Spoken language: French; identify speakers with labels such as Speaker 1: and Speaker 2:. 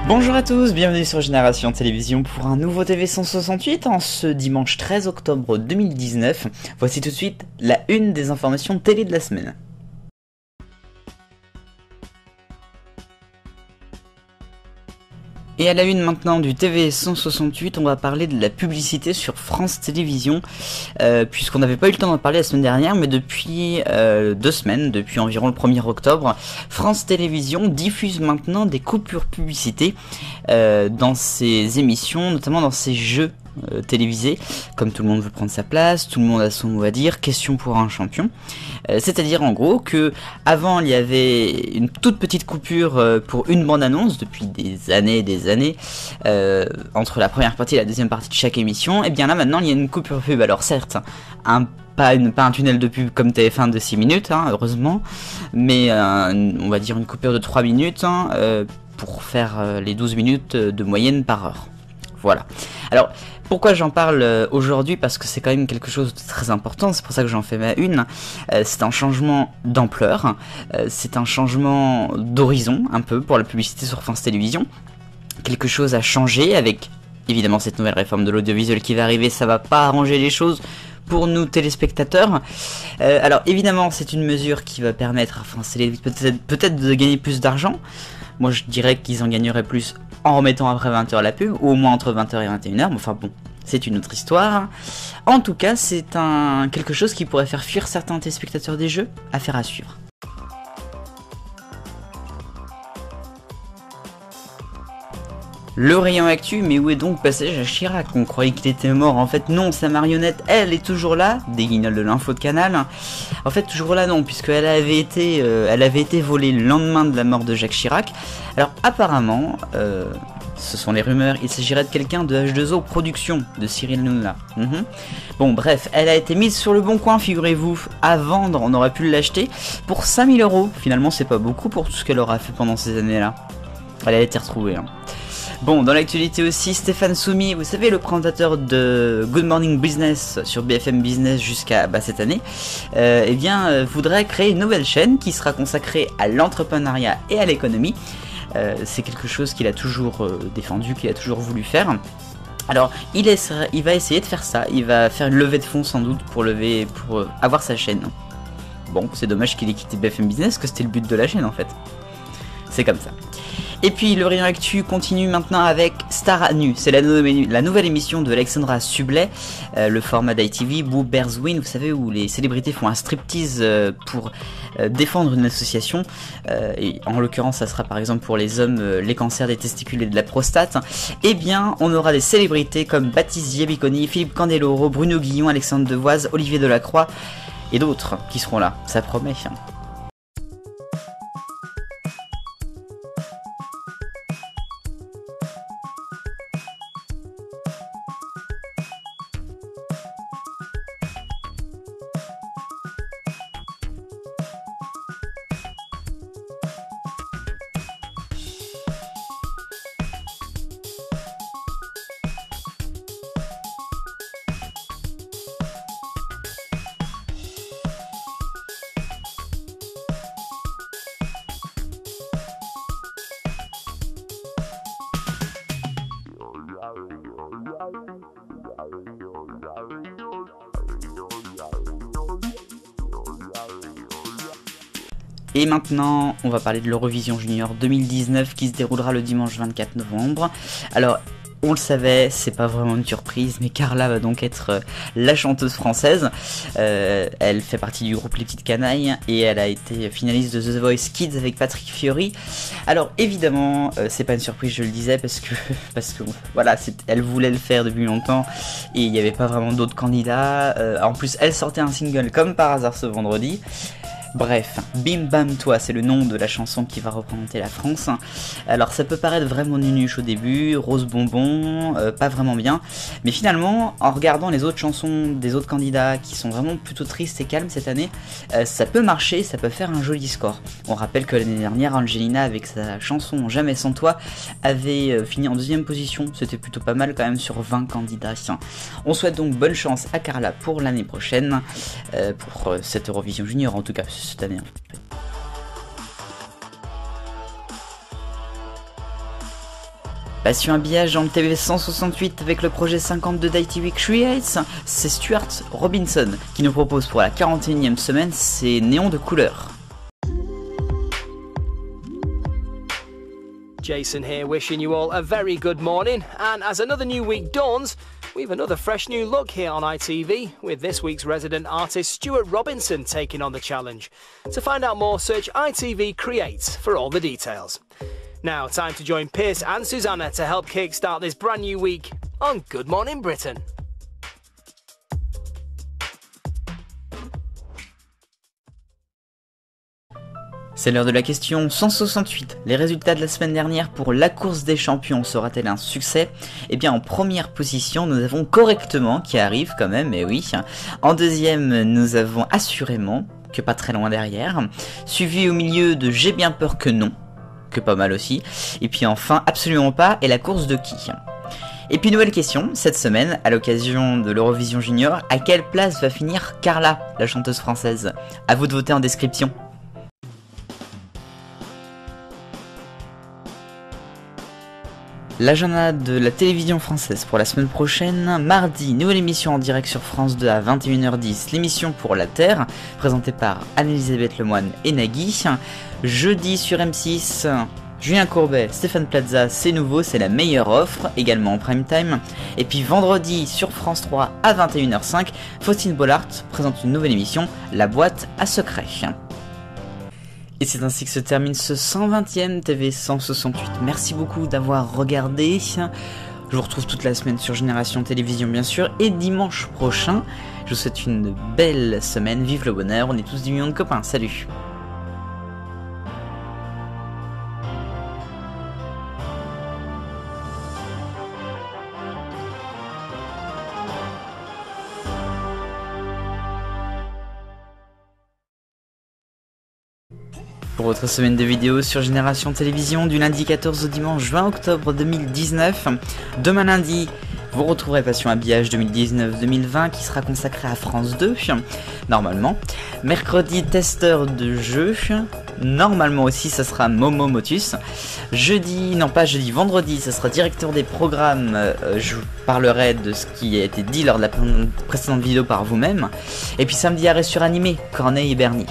Speaker 1: Bonjour à tous, bienvenue sur Génération Télévision pour un nouveau TV 168 en ce dimanche 13 octobre 2019. Voici tout de suite la une des informations télé de la semaine. Et à la une maintenant du TV 168, on va parler de la publicité sur France Télévisions, puisqu'on n'avait pas eu le temps d'en parler la semaine dernière, mais depuis 2 semaines, depuis environ le 1er octobre, France Télévisions diffuse maintenant des coupures publicité dans ses émissions, notamment dans ses jeux télévisés, comme Tout le monde veut prendre sa place, Tout le monde a son mot à dire, Question pour un champion. C'est-à-dire en gros que avant il y avait une toute petite coupure pour une bande-annonce depuis des années, entre la première partie et la deuxième partie de chaque émission. Et bien là maintenant il y a une coupure pub. Alors certes, pas un tunnel de pub comme TF1 de 6 minutes, heureusement, mais on va dire une coupure de 3 minutes pour faire les 12 minutes de moyenne par heure. Voilà. Alors, pourquoi j'en parle aujourd'hui? Parce que c'est quand même quelque chose de très important, c'est pour ça que j'en fais ma une. C'est un changement d'ampleur, c'est un changement d'horizon, un peu, pour la publicité sur France Télévisions. Quelque chose a changé avec, évidemment, cette nouvelle réforme de l'audiovisuel qui va arriver, ça va pas arranger les choses pour nous téléspectateurs. Alors, évidemment, c'est une mesure qui va permettre à France Télévisions peut-être de gagner plus d'argent. Moi, je dirais qu'ils en gagneraient plus en remettant après 20h la pub, ou au moins entre 20h et 21h, mais enfin bon, c'est une autre histoire. En tout cas, c'est quelque chose qui pourrait faire fuir certains téléspectateurs des jeux, affaire à suivre. Le rayon actu, mais où est donc passé Jacques Chirac? On croyait qu'il était mort, en fait non, sa marionnette, elle est toujours là, des guignols de l'info de Canal. En fait toujours là non, puisqu'elle avait été volée le lendemain de la mort de Jacques Chirac. Alors apparemment, ce sont les rumeurs, il s'agirait de quelqu'un de H2O Productions, de Cyril Hanouna. Bon bref, elle a été mise sur le bon coin, figurez-vous, à vendre, on aurait pu l'acheter, pour 5000 €. Finalement c'est pas beaucoup pour tout ce qu'elle aura fait pendant ces années-là. Elle a été retrouvée. Bon, dans l'actualité aussi, Stéphane Soumy, vous savez, le présentateur de Good Morning Business sur BFM Business jusqu'à cette année, voudrait créer une nouvelle chaîne qui sera consacrée à l'entrepreneuriat et à l'économie. C'est quelque chose qu'il a toujours défendu, qu'il a toujours voulu faire. Alors, il va essayer de faire ça, il va faire une levée de fonds sans doute pour avoir sa chaîne. Bon, c'est dommage qu'il ait quitté BFM Business, que c'était le but de la chaîne en fait. C'est comme ça. Et puis le rayon actu continue maintenant avec Star à Nu. C'est la nouvelle émission de Alexandra Sublet, le format d'ITV, Boo Bears Win, vous savez, où les célébrités font un striptease pour défendre une association. Et en l'occurrence, ça sera par exemple pour les hommes, les cancers des testicules et de la prostate. Eh bien, on aura des célébrités comme Baptiste Giabiconi, Philippe Candeloro, Bruno Guillon, Alexandre Devoise, Olivier Delacroix et d'autres qui seront là. Ça promet. Et maintenant, on va parler de l'Eurovision Junior 2019 qui se déroulera le dimanche 24 novembre. Alors, on le savait, c'est pas vraiment une surprise, mais Carla va donc être la chanteuse française. Elle fait partie du groupe Les Petites Canailles et elle a été finaliste de The Voice Kids avec Patrick Fiori. Alors évidemment, c'est pas une surprise, je le disais, parce que voilà, elle voulait le faire depuis longtemps et il n'y avait pas vraiment d'autres candidats. En plus, elle sortait un single comme par hasard ce vendredi. Bref, Bim Bam Toi, c'est le nom de la chanson qui va représenter la France. Alors ça peut paraître vraiment nunuche au début, rose bonbon, pas vraiment bien, mais finalement, en regardant les autres chansons des autres candidats qui sont vraiment plutôt tristes et calmes cette année, ça peut marcher, ça peut faire un joli score. On rappelle que l'année dernière, Angelina, avec sa chanson Jamais sans toi, avait fini en 2e position, c'était plutôt pas mal quand même sur 20 candidats. On souhaite donc bonne chance à Carla pour l'année prochaine, pour cette Eurovision Junior en tout cas. Cette année. Passion habillage dans le TV 168 avec le projet 52 d'ITV Creates, c'est Stuart Robinson qui nous propose pour la 41e semaine ses néons de couleur.
Speaker 2: Jason here, wishing you all a very good morning, and as another new week dawns, we've another fresh new look here on ITV, with this week's resident artist Stuart Robinson taking on the challenge. To find out more, search ITV Creates for all the details. Now, time to join Pierce and Susanna to help kickstart this brand new week on Good Morning Britain.
Speaker 1: C'est l'heure de la question 168. Les résultats de la semaine dernière pour la course des champions sera-t-elle un succès? Eh bien en première position nous avons correctement qui arrive quand même, et oui. En deuxième nous avons assurément, que pas très loin derrière. Suivi au milieu de J'ai bien peur que non, que pas mal aussi. Et puis enfin absolument pas, et la course de qui? Et puis nouvelle question, cette semaine, à l'occasion de l'Eurovision Junior, à quelle place va finir Carla, la chanteuse française? À vous de voter en description. L'agenda de la télévision française pour la semaine prochaine, mardi, nouvelle émission en direct sur France 2 à 21h10, l'émission pour la Terre, présentée par Anne-Elisabeth Lemoine et Nagui. Jeudi sur M6, Julien Courbet, Stéphane Plaza, c'est nouveau, c'est la meilleure offre, également en prime time. Et puis vendredi sur France 3 à 21h05, Faustine Bollard présente une nouvelle émission, La boîte à secrets. Et c'est ainsi que se termine ce 120e TV 168. Merci beaucoup d'avoir regardé. Je vous retrouve toute la semaine sur Génération Télévision bien sûr. Et dimanche prochain, je vous souhaite une belle semaine. Vive le bonheur, on est tous 10 millions de copains. Salut! Pour votre semaine de vidéos sur Génération Télévision du lundi 14 au dimanche 20 octobre 2019. Demain lundi, vous retrouverez Passion Habillage 2019-2020 qui sera consacré à France 2, normalement. Mercredi, testeur de jeux. Normalement aussi, ça sera Momo Motus. Vendredi, ça sera directeur des programmes. Je vous parlerai de ce qui a été dit lors de la précédente vidéo par vous-même. Et puis samedi, arrêt sur animé, Corneille et Bernie.